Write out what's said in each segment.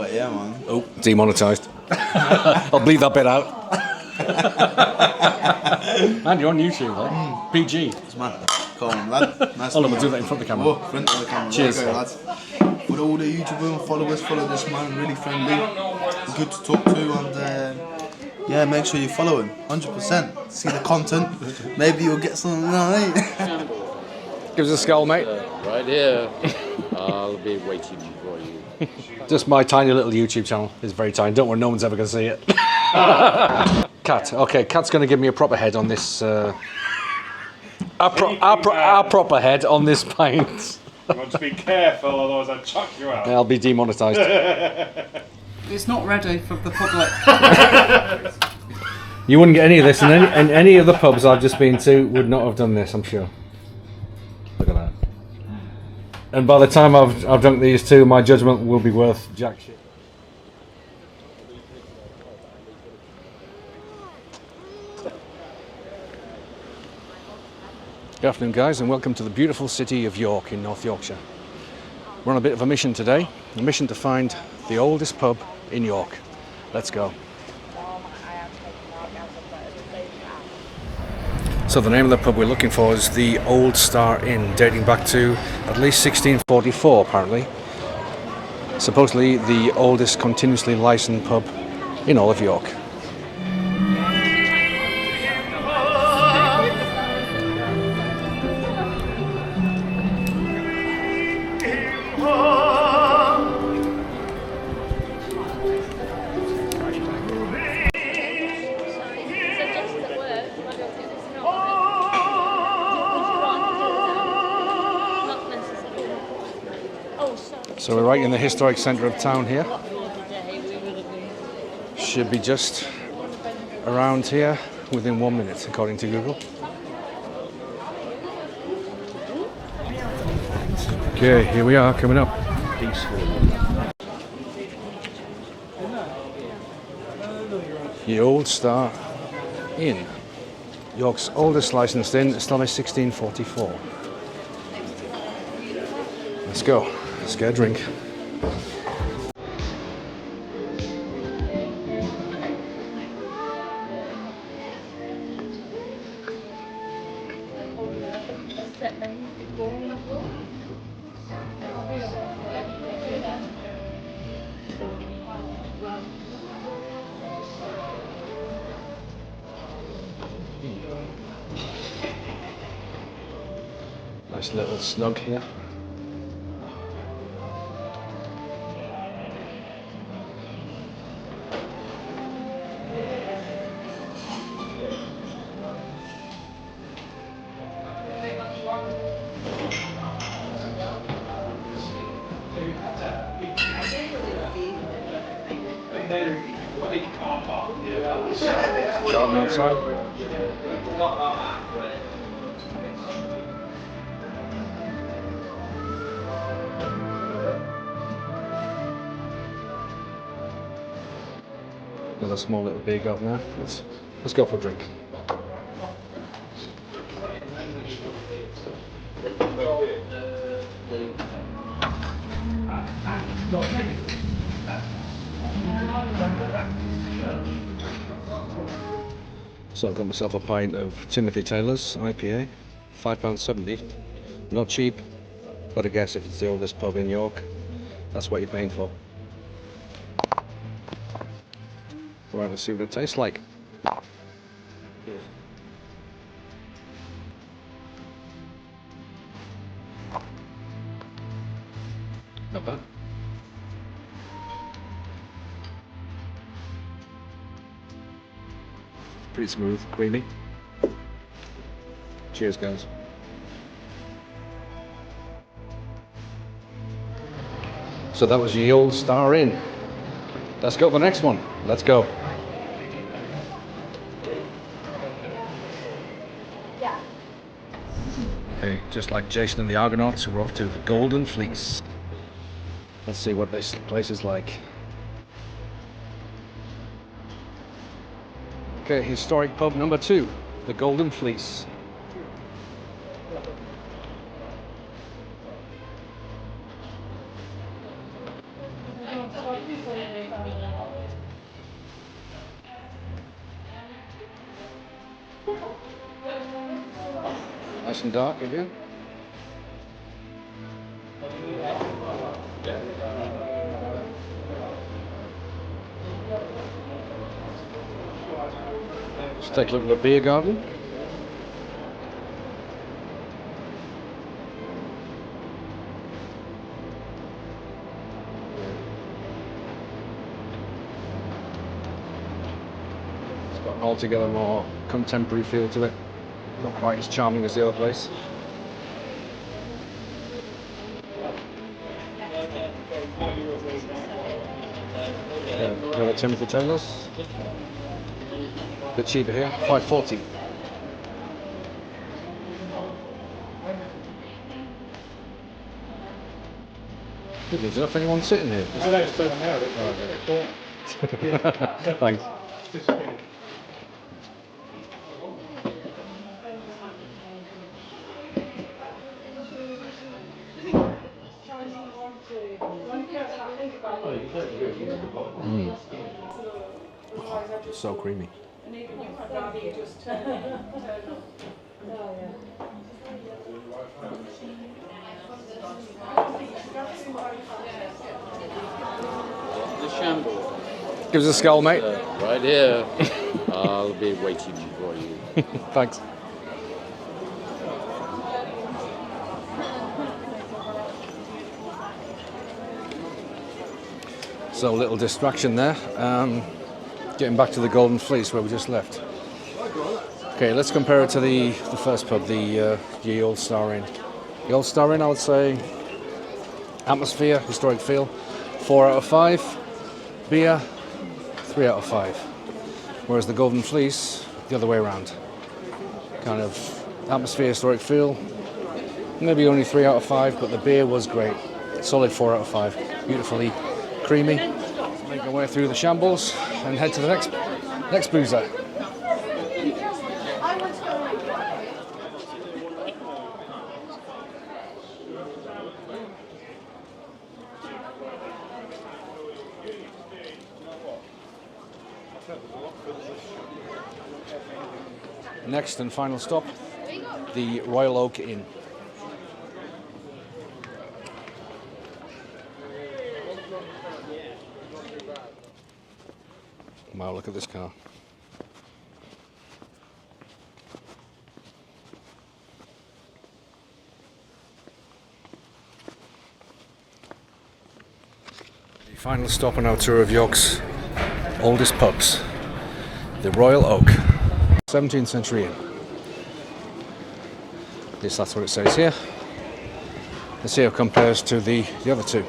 But yeah, man. Oh, demonetised. I'll bleed that bit out. Man, you're on YouTube, though. PG. It's man. Come on, lad. Nice Hold on, we'll do that in front of the camera. Oh, front of the camera. Cheers. There you go, lads. For all the YouTubers, followers, follow this man. Really friendly. Good to talk to. And yeah, make sure you follow him. 100%. See the content. Maybe you'll get something, you know what I mean? Give us a skull, mate. Right here. I'll be waiting for you. Just my tiny little YouTube channel. It's very tiny. Don't worry, no one's ever going to see it. Cat. Okay, Cat's going to give me a proper head on this. Our proper head on this pint. You want to be careful, otherwise I'll chuck you out. I'll be demonetised. It's not ready for the public. You wouldn't get any of this in any of the pubs I've just been to. Would not have done this, I'm sure. Look at that. And by the time I've drunk these two, my judgment will be worth jack shit. Good afternoon, guys, and welcome to the beautiful city of York in North Yorkshire. We're on a bit of a mission today, a mission to find the oldest pub in York. Let's go. So the name of the pub we're looking for is the Old Starre Inn, dating back to at least 1644 apparently. Supposedly the oldest continuously licensed pub in all of York. So we're right in the historic centre of town here. Should be just around here within 1 minute, according to Google. Okay, here we are, coming up. The Old Starre Inn, York's oldest licensed inn, established 1644. Let's go. Let's get a drink. Nice little snug here. Garden outside. Another small little beer garden there. Let's go for a drink. So I've got myself a pint of Timothy Taylor's IPA, £5.70. Not cheap, but I guess if it's the oldest pub in York, that's what you're paying for. Right, let's see what it tastes like. Not bad. Pretty smooth, creamy. Cheers, guys. So that was the Old Starre Inn. Let's go for the next one. Let's go. Okay, just like Jason and the Argonauts, we're off to the Golden Fleece. Let's see what this place is like. Okay, historic pub number 2, the Golden Fleece. Nice and dark again. Let's take a look at the beer garden. It's got an altogether more contemporary feel to it. Not quite as charming as the other place. Another Timothy Taylor's. A bit cheaper here, £5.40. There's enough anyone sitting here. There's an extra now. Thanks. It's so creamy. The shambles. Give us a skull, mate. Right here. I'll be waiting for you. Thanks. So, a little distraction there. Getting back to the Golden Fleece where we just left. Okay, let's compare it to the first pub, the Old Starre Inn. The Old Starre Inn, I would say, atmosphere, historic feel, 4 out of 5. Beer, 3 out of 5. Whereas the Golden Fleece, the other way around. Kind of atmosphere, historic feel, maybe only 3 out of 5, but the beer was great. Solid 4 out of 5. Beautifully creamy. Make our way through the shambles and head to the next boozer. Next and final stop, the Royal Oak Inn. Wow, look at this car. The final stop on our tour of York's oldest pubs, the Royal Oak. 17th century inn. At least that's what it says here. Let's see how it compares to the other two.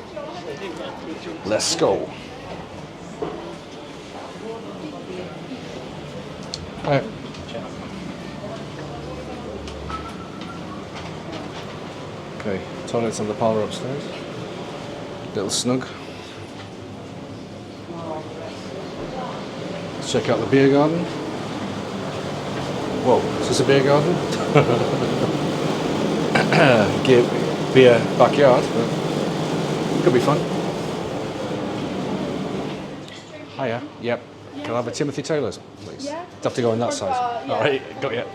Let's go. Right. Okay, toilets on the parlour upstairs. Little snug. Let's check out the beer garden. Whoa, is this a beer garden? Beer backyard, but could be fun. Hiya, yep. Can I have a Timothy Taylor's, please? Yeah. Have to go on that side. Yeah. Alright, got you.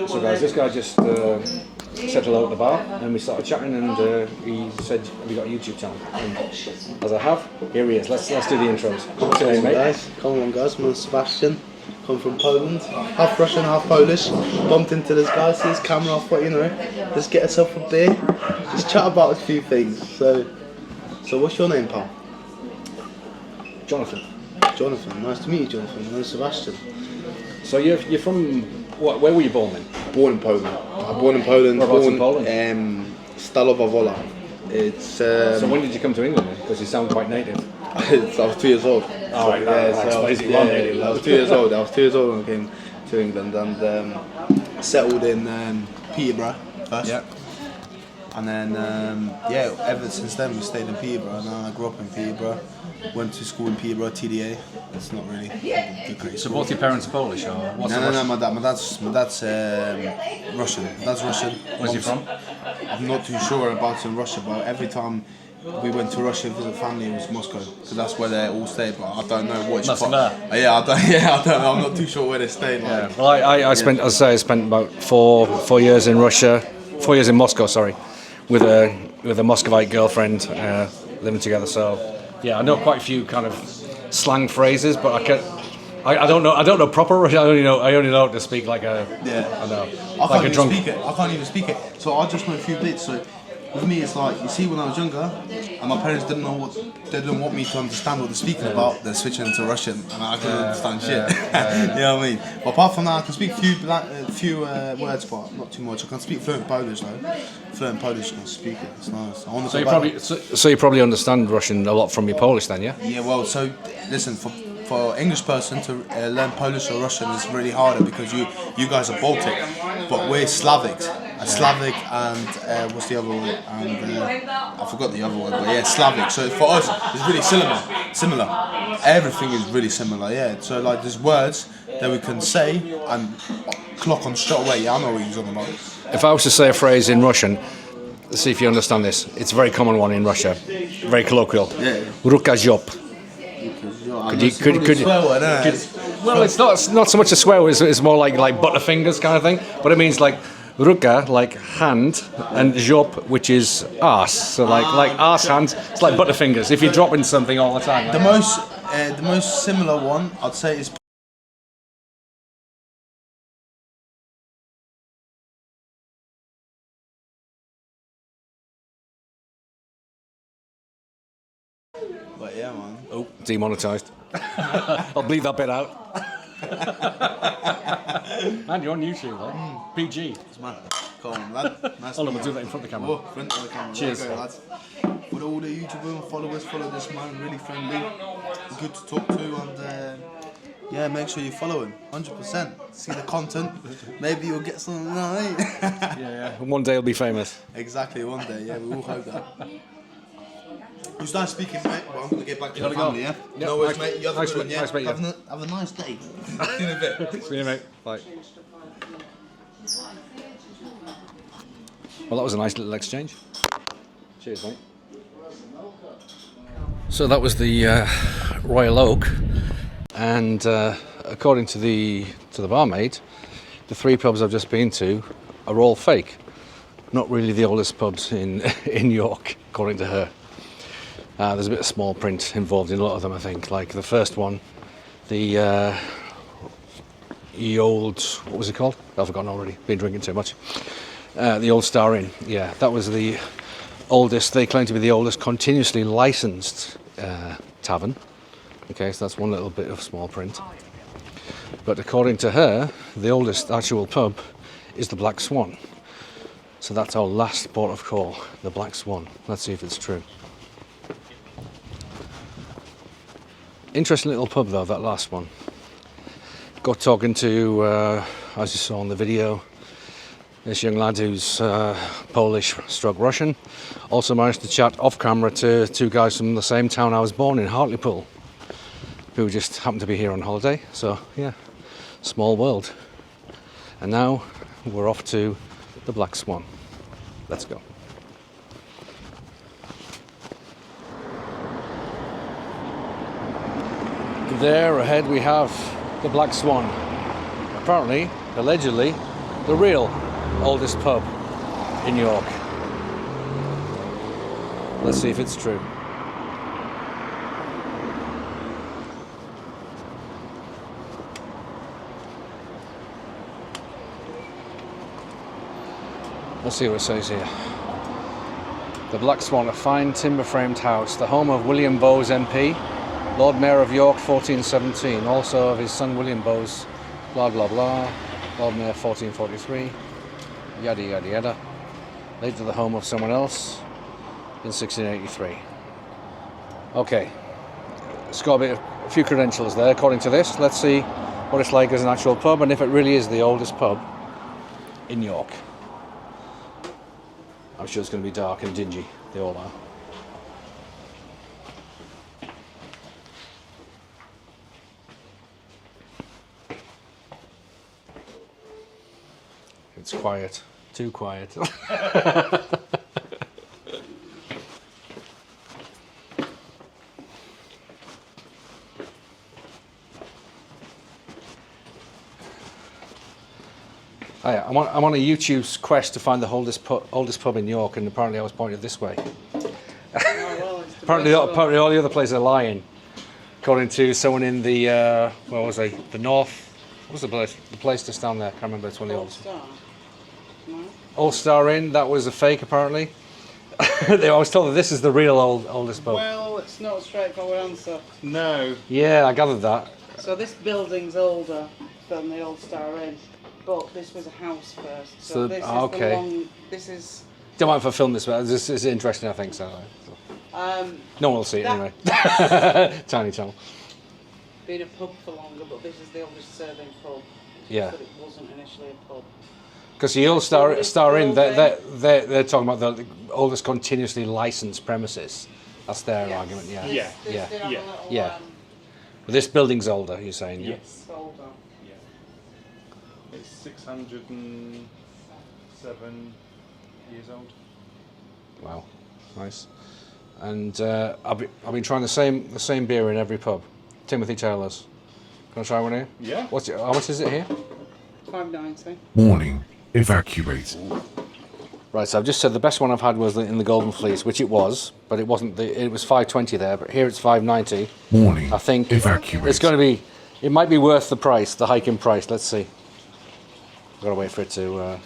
So guys, this guy just said hello at the bar and we started chatting and he said, have you got a YouTube channel? And as I have, here he is. Let's do the intros. What's your name, mate? Guys, come on guys, my name's Sebastian. Come from Poland, half Russian, half Polish. Bumped into this guy, see his camera, I thought, you know, let's get yourself a beer, just chat about a few things. So what's your name, pal? Jonathan. Jonathan, nice to meet you, Jonathan. My name's Sebastian. So you're from, what? Where were you born then? Born in Poland. I'm born in Poland. Whereabouts in Poland? Starre Wola. It's. So when did you come to England then? Because you sound quite native. I was 2 years old. Oh, right, that explains it. I was 2 years old. I was 2 years old when I came to England and settled in Peterborough first. Yep. And then, yeah, ever since then we stayed in Peterborough. And I grew up in Peterborough, went to school in Peterborough, TDA. It's not really a great So school. both your parents are Polish, or what's No, my dad's Russian. My dad's Russian. Where's he from? I'm not too sure about in Russia, but every time we went to Russia to visit family, it was Moscow, because that's where they all stayed. But I don't know which part. Yeah, I don't know. I'm not too sure where they stayed. Yeah. Well, I spent, as I say, I spent about four years in Russia, 4 years in Moscow. Sorry, with a Muscovite girlfriend, living together. So yeah, I know quite a few kind of slang phrases, but I don't know proper Russian. I only know how to speak like a I know I like a drunk. I can't even speak it. So I just know a few bits. So with me, it's like, you see, when I was younger, and my parents didn't want me to understand what they're speaking about. They're switching to Russian, and I couldn't understand shit. You know what I mean? But apart from that, I can speak few words, but not too much. I can speak fluent Polish though. Fluent Polish, I can speak it. It's nice. I want to So you probably understand Russian a lot from your Polish then, yeah? Yeah. Well, so listen, for English person to learn Polish or Russian is really harder, because you guys are Baltic, but we're Slavic. Slavic and what's the other word? And I forgot the other word, but yeah, Slavic. So for us, it's really similar. Everything is really similar. Yeah. So like, there's words that we can say and clock on straight away. Yeah, I know what you're talking about. If I was to say a phrase in Russian, let's see if you understand this. It's a very common one in Russia, very colloquial. Yeah. Ruka job. Well, it's not so much a swear. It's more like butterfingers kind of thing. But it means like ruka, like hand, and job, which is arse. So like arse hands. It's like butterfingers. If you're dropping something all the time. The most similar one I'd say is. But yeah, man. Oh, demonetised. I'll bleed that bit out. Man, you're on YouTube, though. PG. Man, come on, lad. Nice. Hold on, we'll do that in front of the camera. Oh, front of the camera. Cheers. Okay, lads. For all the YouTubers, followers, follow this man. Really friendly, good to talk to, and yeah, make sure you follow him. 100%. See the content. Maybe you'll get something. Yeah. And one day he'll be famous. Exactly, one day. Yeah, we all hope that. You start speaking, mate. Well, I'm going to get back to the family, yeah? Yep. No worries, mate. You have a good one, yeah? Nice, mate, Have a nice day. In a bit. See you, mate. Bye. Well, that was a nice little exchange. Cheers, mate. So that was the Royal Oak, and according to the barmaid, the 3 pubs I've just been to are all fake. Not really the oldest pubs in York, according to her. There's a bit of small print involved in a lot of them, I think. Like the first one, the old, what was it called? I've forgotten already. Been drinking too much. The old Starre Inn. Yeah, that was the oldest. They claim to be the oldest continuously licensed tavern. Okay, so that's one little bit of small print. But according to her, the oldest actual pub is the Black Swan. So that's our last port of call, the Black Swan. Let's see if it's true. Interesting little pub though, that last one. Got talking to, as you saw in the video, this young lad who's Polish/Russian. Also managed to chat off camera to 2 guys from the same town I was born in, Hartlepool, who just happened to be here on holiday. So yeah, small world. And now we're off to the Black Swan. Let's go. There ahead we have the Black Swan. Apparently, allegedly, the real oldest pub in York. Let's see if it's true. Let's see what it says here. The Black Swan, a fine timber-framed house, the home of William Bowes MP, Lord Mayor of York 1417, also of his son William Bowes, blah blah blah, Lord Mayor 1443, yada yada yada. Later the home of someone else in 1683. Okay, it's got a few credentials there according to this. Let's see what it's like as an actual pub and if it really is the oldest pub in York. I I'm sure it's going to be dark and dingy. They all are. It's quiet. Too quiet. Oh yeah, I'm on a YouTube's quest to find the oldest pub in York, and apparently I was pointed this way. apparently all the other places are lying, according to someone in the where was I? The north. What was the place? The place just down there. I can't remember. It's one of the oldest. Old Starre Inn. That was a fake, apparently. I was told that this is the real oldest pub. Well, it's not a straightforward answer. No. Yeah, I gathered that. So this building's older than the old Starre Inn, but this was a house first. So this is okay. the long. This is. Don't mind if I film this, but this is interesting. I think so. No one will see it anyway. Tiny channel. Been a pub for longer, but this is the oldest serving pub. Yeah. But it wasn't initially a pub. Because the old Starre Inn, they're talking about the oldest continuously licensed premises. That's their argument. Yeah. Yeah. Yeah. But this building's older. You're saying? Yeah. Yes. It's older. Yeah. It's 607 years old. Wow, nice. And I've been trying the same beer in every pub. Timothy Taylor's. Can I try one here? Yeah. How much is it here? £5.90. Warning. Evacuate. Right, so I've just said the best one I've had was in the Golden Fleece, which it was, but it wasn't. It was $5.20 there, but here it's $5.90. Warning. I think Evacuate. it's going to be. It might be worth the price, the hike in price. Let's see. I've got to wait for it to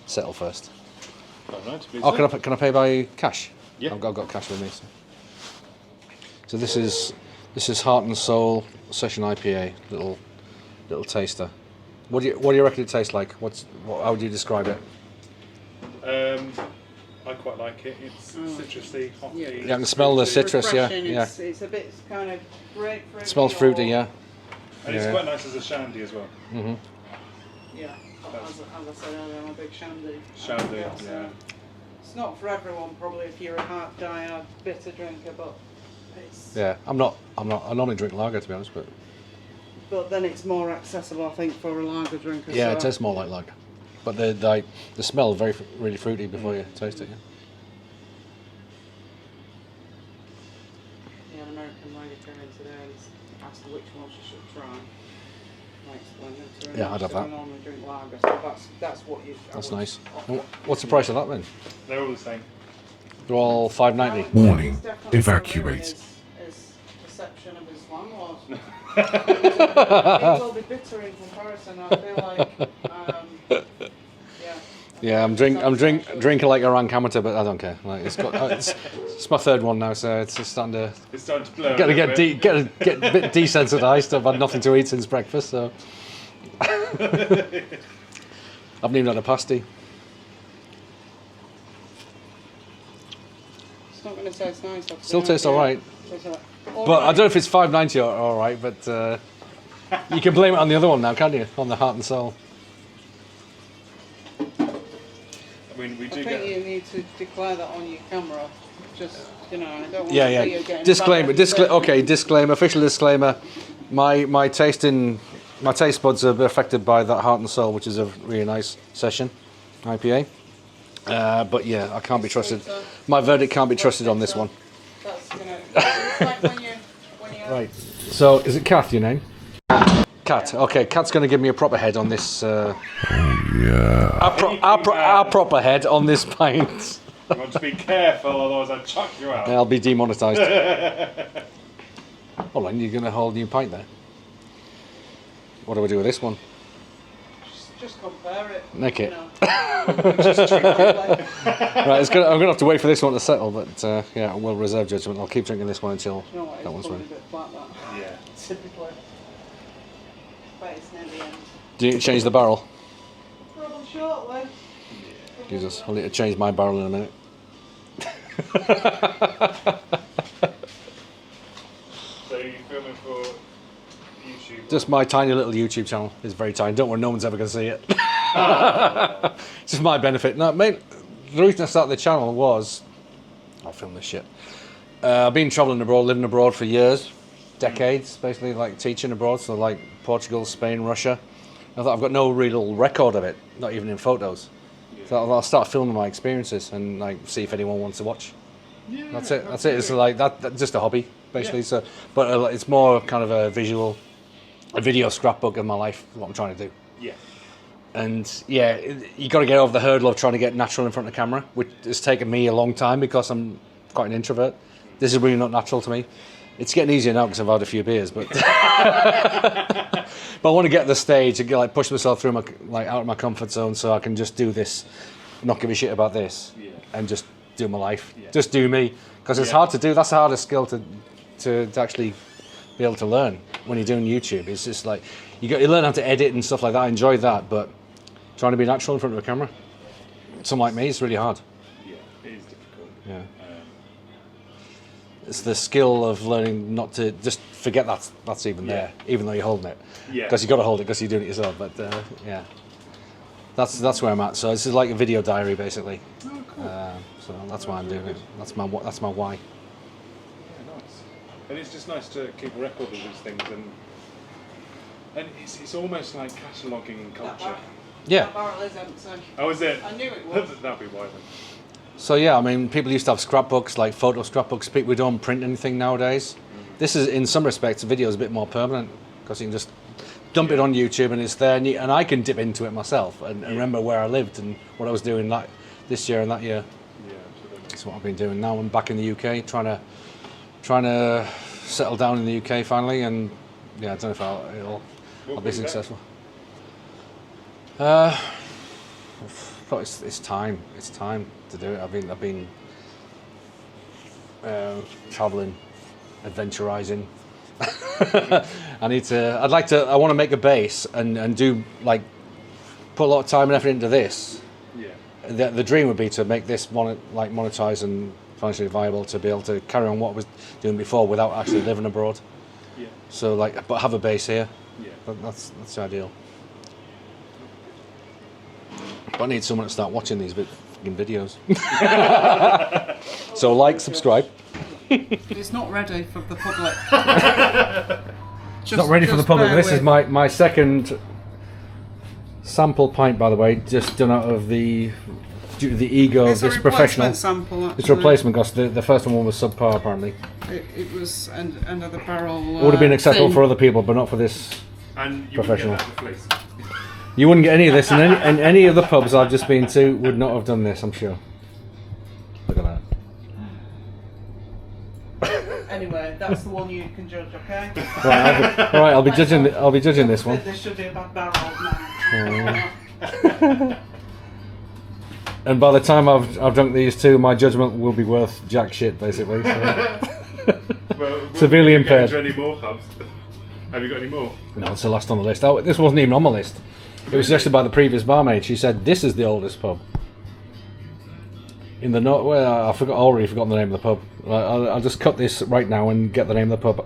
settle first. Oh, can I pay by cash? Yeah. I've got cash with me. So this is Heart and Soul Session IPA, little taster. What do you reckon it tastes like? How would you describe it? I quite like it. It's citrusy, hoppy. Yeah, I can smell the citrus. Yeah, yeah. It's a bit kind of grapefruit. It smells fruity. Yeah. And it's quite nice as a shandy as well. Mhm. Yeah. As I said earlier, I'm a big shandy. Shandy. Yeah. It's not for everyone, probably, if you're a hard diehard bitter drinker, but it's. Yeah, I normally drink lager, to be honest, But then it's more accessible, I think, for a lager drinker. yeah, so. it tastes more like lager. But the smell is really fruity before you taste it. Yeah. Yeah, an American lady came in today and asked which one she should try. I explained them to her. Yeah, I'd have that. I normally drink lager, so that's what you. That's nice. And what's the price of that then? They're all the same. They're all $5.90. Warning. It's definitely Evacuate. his perception of his landlord. It will be bitter in comparison. I feel like, yeah. Yeah, I'm drinking like a rank amateur, but I don't care. Like it's my third one now, so it's just starting to. It's starting to blow. Get a bit desensitised. I've had nothing to eat since breakfast, so. I haven't even had a pasty. It's not going to taste nice. Still tastes alright. But I don't know if it's $5.90 or alright, but you can blame it on the other one now, can't you? On the Heart and Soul. I mean, we do I think you need to declare that on your camera. Just, I don't want to see you getting Disclaimer. bad Disclaimer. Official disclaimer. My taste buds are affected by that Heart and Soul, which is a really nice session IPA. But yeah, I can't be trusted. My verdict can't be trusted on this one. That's gonna. It's like when you. Right. So, is it Kath, your name? Kat. Okay, Kat's going to give me a proper head on this. Yeah. Our proper head on this pint. You want to be careful, otherwise I'll chuck you out. I'll be demonetised. Hold on, you're going to hold a new pint there. What do I do with this one? Just compare it. Nick it. You know. Just drink it like. Right, I'm going to have to wait for this one to settle, but yeah, we'll reserve judgment. I'll keep drinking this one until You know what? that one's It's ready. probably a bit flat, that. Yeah. Typically. But it's near the end. Do you need to change the barrel? Probably shortly. Jesus, I'll need to change my barrel in a minute. So you're filming for YouTube? Just my tiny little YouTube channel. It's very tiny. Don't worry, no one's ever going to see it. It's just my benefit. No, mate, the reason I started the channel was, I'll film this shit. I've been travelling abroad, living abroad for years, decades, basically, like teaching abroad, so like Portugal, Spain, Russia. I thought I've got no real record of it, not even in photos. So I'll start filming my experiences and like see if anyone wants to watch. Yeah, That's it. That's it. It's like that's just a hobby, basically. Yeah. So, but it's more kind of a video scrapbook of my life. What I'm trying to do. Yeah. And yeah, you got to get over the hurdle of trying to get natural in front of the camera, which has taken me a long time because I'm quite an introvert. This is really not natural to me. It's getting easier now because I've had a few beers, but but I want to get to the stage and like push myself through my out of my comfort zone so I can just do this, not give a shit about this, and just do my life, just do me, because it's hard to do. That's the hardest skill to actually be able to learn when you're doing YouTube. It's just like you learn how to edit and stuff like that. I enjoy that, but trying to be natural in front of a camera, someone like me, it's really hard. Yeah, it is difficult. Yeah. It's the skill of learning not to just forget that's even there, even though you're holding it. Yeah. Because you got to hold it because you're doing it yourself. But yeah, that's where I'm at. So this is like a video diary basically. Oh, cool. So that's why I'm doing it. That's my why. Yeah, nice. And it's just nice to keep a record of these things, and it's almost like cataloguing culture. Yeah. That barrel is empty. Oh, is it? I knew it was. That'd be why then. So yeah, I mean, people used to have scrapbooks, like photo scrapbooks. We don't print anything nowadays. This is, in some respects, video is a bit more permanent because you can just dump it on YouTube and it's there, and I can dip into it myself and remember where I lived and what I was doing like this year and that year. Yeah, absolutely. That's what I've been doing. Now I'm back in the UK, trying to settle down in the UK finally, and yeah, I don't know if I'll be successful. But it's time. It's time to do it. I've been traveling, adventurizing. I want to make a base and do like put a lot of time and effort into this. Yeah. The dream would be to make this monetize and financially viable, to be able to carry on what I was doing before without actually living abroad. Yeah. So but have a base here. Yeah. That's the ideal. But I need someone to start watching these fucking videos. So subscribe. It's not ready for the public. It's not ready for the public. This is my second sample pint, by the way, just done out of due to the ego of this professional. Sample, it's a replacement because the first one was subpar apparently. It was end of the barrel. It would have been acceptable for other people, but not for this professional. You wouldn't get any of this, and any of the pubs I've just been to would not have done this, I'm sure. Look at that. Anyway, that's the one you can judge, okay? Right, I'll be judging. I'll be judging this one. This should be a bad barrel now. And by the time I've drunk these two, my judgment will be worth jack shit, basically. So. Severely impaired. Have you got any more pubs? Have you got any more? No, it's the last on the list. This wasn't even on my list. It was suggested by the previous barmaid. She said this is the oldest pub in the north. Well, I already forgotten the name of the pub. I'll just cut this right now and get the name of the pub,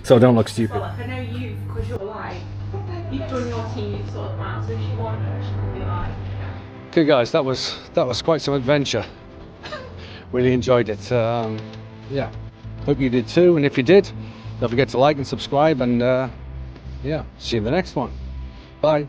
so I don't look stupid. Well, I know you because you're like you've done your team, you've sorted them out. So if she wanted her, she could be like. Okay, guys, that was quite some adventure. Really enjoyed it. Yeah, hope you did too. And if you did, don't forget to like and subscribe. And yeah, see you in the next one. Bye.